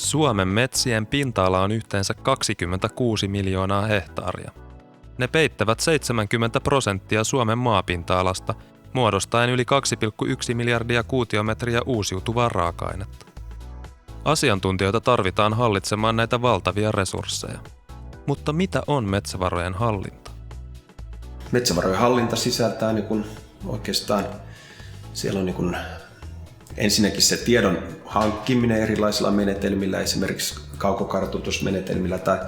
Suomen metsien pinta-ala on yhteensä 26 miljoonaa hehtaaria. Ne peittävät 70% Suomen maapinta-alasta, muodostaen yli 2,1 miljardia kuutiometriä uusiutuvaa raaka-ainetta. Asiantuntijoita tarvitaan hallitsemaan näitä valtavia resursseja. Mutta mitä on metsävarojen hallinta? Metsävarojen hallinta sisältää oikeastaan, siellä on ensinnäkin se tiedon hankkiminen erilaisilla menetelmillä, esimerkiksi kaukokartoitusmenetelmillä tai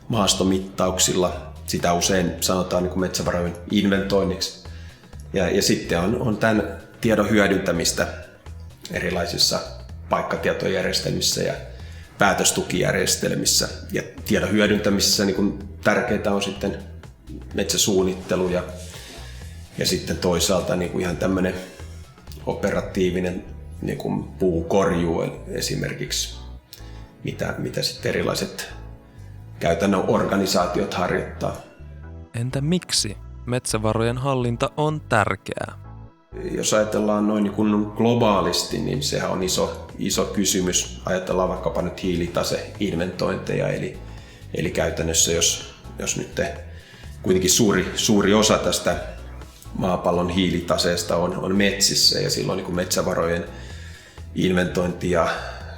maastomittauksilla. Sitä usein sanotaan metsävarojen inventoinniksi. Ja sitten on tämän tiedon hyödyntämistä erilaisissa paikkatietojärjestelmissä ja päätöstukijärjestelmissä. Ja tiedon hyödyntämisessä tärkeää on sitten metsäsuunnittelu ja sitten toisaalta ihan tämmöinen operatiivinen puukorjuu esimerkiksi, mitä sitten erilaiset käytännön organisaatiot harjoittaa. Entä miksi metsävarojen hallinta on tärkeää? Jos ajatellaan noin globaalisti, niin sehän on iso kysymys. Ajatellaan vaikkapa nyt hiilitaseinventointeja, eli käytännössä jos nyt kuitenkin suuri osa tästä maapallon hiilitaseesta on metsissä, ja silloin metsävarojen inventointi ja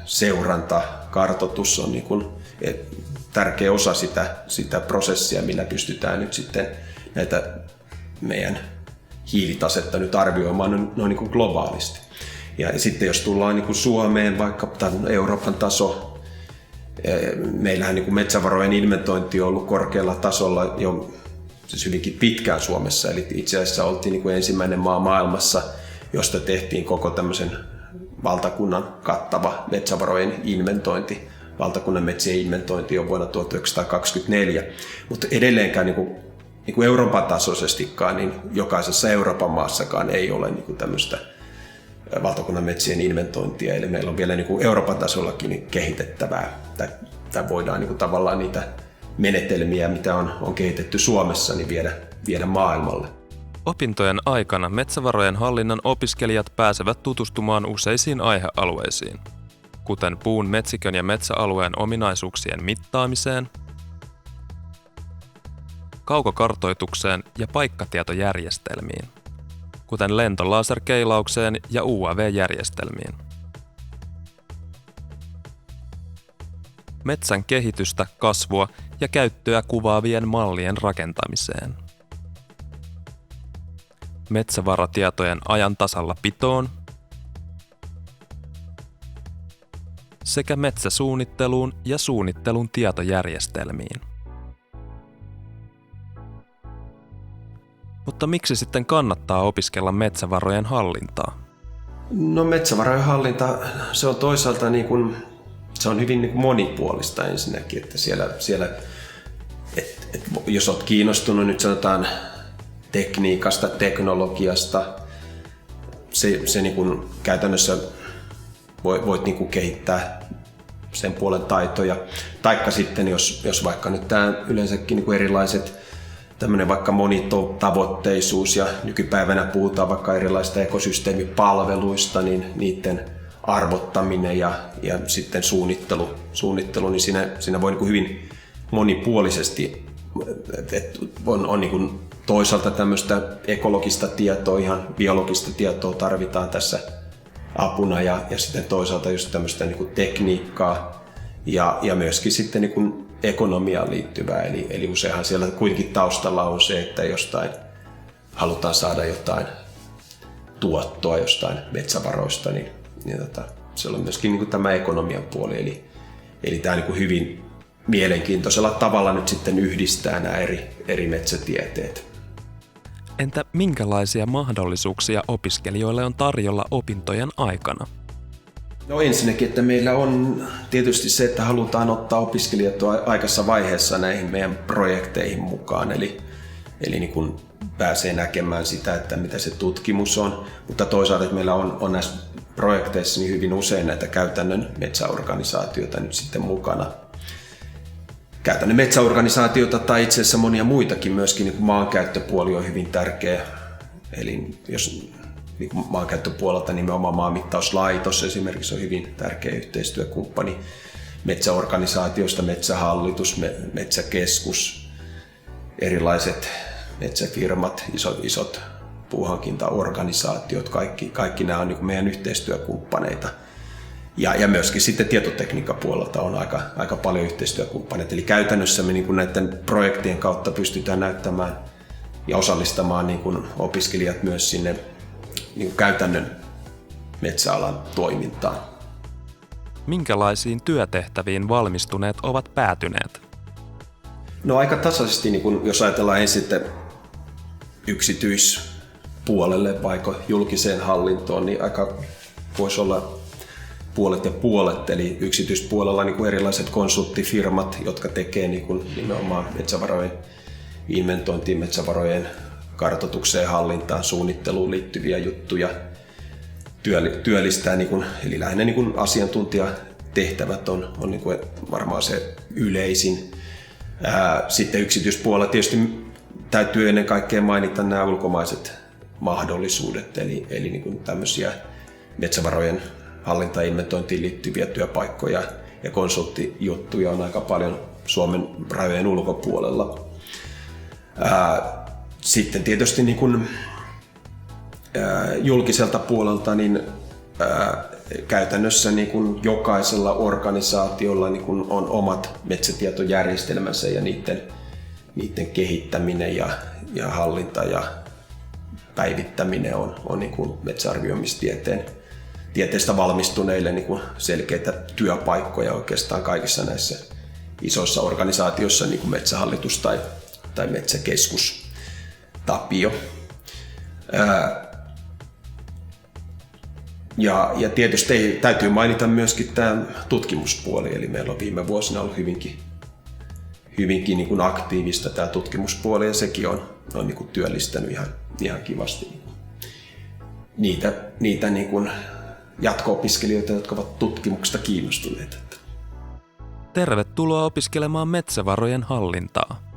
seuranta, kartoitus on tärkeä osa sitä prosessia, millä pystytään nyt sitten näitä meidän hiilitasetta nyt arvioimaan noin globaalisti. Ja sitten jos tullaan Suomeen, vaikka Euroopan taso, meillähän metsävarojen inventointi on ollut korkealla tasolla jo siis hyvinkin pitkään Suomessa, eli itse asiassa oltiin ensimmäinen maa maailmassa, josta tehtiin koko tämmöisen valtakunnan kattava metsävarojen inventointi. Valtakunnan metsien inventointi on vuonna 1924, mutta edelleenkään Euroopan tasoisestikaan, niin jokaisessa Euroopan maassakaan ei ole tämmöistä valtakunnan metsien inventointia, eli meillä on vielä Euroopan tasollakin kehitettävää, tai voidaan tavallaan niitä menetelmiä, mitä on kehitetty Suomessa, niin viedä maailmalle. Opintojen aikana metsävarojen hallinnan opiskelijat pääsevät tutustumaan useisiin aihealueisiin, kuten puun, metsikön ja metsäalueen ominaisuuksien mittaamiseen, kaukokartoitukseen ja paikkatietojärjestelmiin, kuten lentolaserkeilaukseen ja UAV-järjestelmiin. Metsän kehitystä, kasvua ja käyttöä kuvaavien mallien rakentamiseen. Metsävaratietojen ajan tasalla pitoon sekä metsäsuunnitteluun ja suunnittelun tietojärjestelmiin. Mutta miksi sitten kannattaa opiskella metsävarojen hallintaa? No metsävarojen hallinta, se on toisaalta se on hyvin monipuolista ensinnäkin, että siellä jos olet kiinnostunut nyt sanotaan tekniikasta, teknologiasta, se käytännössä voit kehittää sen puolen taitoja. Taikka sitten jos vaikka nyt tämä yleensäkin erilaiset tämmöinen vaikka monitavoitteisuus ja nykypäivänä puhutaan vaikka erilaisista ekosysteemipalveluista, niin niiden arvottaminen ja sitten suunnittelu, niin siinä voi hyvin monipuolisesti, on toisaalta tämmöistä ekologista tietoa, ihan biologista tietoa tarvitaan tässä apuna ja sitten toisaalta just tämmöistä tekniikkaa ja myöskin sitten ekonomiaan liittyvää, eli useinhan siellä kuitenkin taustalla on se, että jostain halutaan saada jotain tuottoa jostain metsävaroista, niin siellä on myöskin tämä ekonomian puoli, eli tämä hyvin mielenkiintoisella tavalla nyt sitten yhdistää nämä eri metsätieteet. Entä minkälaisia mahdollisuuksia opiskelijoille on tarjolla opintojen aikana? No ensinnäkin, että meillä on tietysti se, että halutaan ottaa opiskelijat aikaisessa vaiheessa näihin meidän projekteihin mukaan, eli pääsee näkemään sitä, että mitä se tutkimus on, mutta toisaalta että meillä on näissä projekteissa niin hyvin usein näitä käytännön metsäorganisaatioita nyt sitten mukana. Käytännön metsäorganisaatioita tai itse asiassa monia muitakin myöskin, maankäyttöpuoli on hyvin tärkeä, eli jos maankäyttöpuolelta nimenomaan maanmittauslaitos esimerkiksi on hyvin tärkeä yhteistyökumppani. metsäorganisaatioista, metsähallitus, metsäkeskus, erilaiset metsäfirmat, isot puuhankintaorganisaatiot, kaikki nämä on niin kuin meidän yhteistyökumppaneita. Ja myöskin sitten tietotekniikkapuolelta on aika paljon yhteistyökumppaneita. Eli käytännössä me niin kuin näiden projektien kautta pystytään näyttämään ja osallistamaan niin kuin opiskelijat myös sinne niin kuin käytännön metsäalan toimintaan. Minkälaisiin työtehtäviin valmistuneet ovat päätyneet? No aika tasaisesti, niin kun, jos ajatellaan ensin yksityispuolelle vaikka julkiseen hallintoon, niin aika voisi olla puolet ja puolet. Eli yksityispuolella niin kuin erilaiset konsulttifirmat, jotka tekee niin kuin nimenomaan metsävarojen inventointiin, metsävarojen kartoitukseen, hallintaan, suunnitteluun liittyviä juttuja. Työllistää, niin kuin, eli lähinnä niin kuin asiantuntijatehtävät on niin kuin varmaan se yleisin. Sitten yksityispuolella tietysti täytyy ennen kaikkea mainita nämä ulkomaiset mahdollisuudet, eli niin kuin tämmöisiä metsävarojen hallintainventointiin liittyviä työpaikkoja ja konsulttijuttuja on aika paljon Suomen rajojen ulkopuolella. Sitten tietysti niin kuin julkiselta puolelta niin käytännössä niin kuin jokaisella organisaatiolla niin kuin on omat metsätietojärjestelmänsä ja niiden kehittäminen ja hallinta ja päivittäminen on niin kuin metsäarvioimistieteestä valmistuneille niin kuin selkeitä työpaikkoja oikeastaan kaikissa näissä isoissa organisaatioissa, niin kuin Metsähallitus tai Metsäkeskus, Tapio. Ja tietysti täytyy mainita myöskin tämä tutkimuspuoli, eli meillä on viime vuosina ollut hyvinkin niin kuin aktiivista tämä tutkimuspuoli, ja sekin on niin kuin työllistänyt ihan kivasti niitä niin kuin jatko-opiskelijoita, jotka ovat tutkimuksesta kiinnostuneita. Tervetuloa opiskelemaan metsävarojen hallintaa.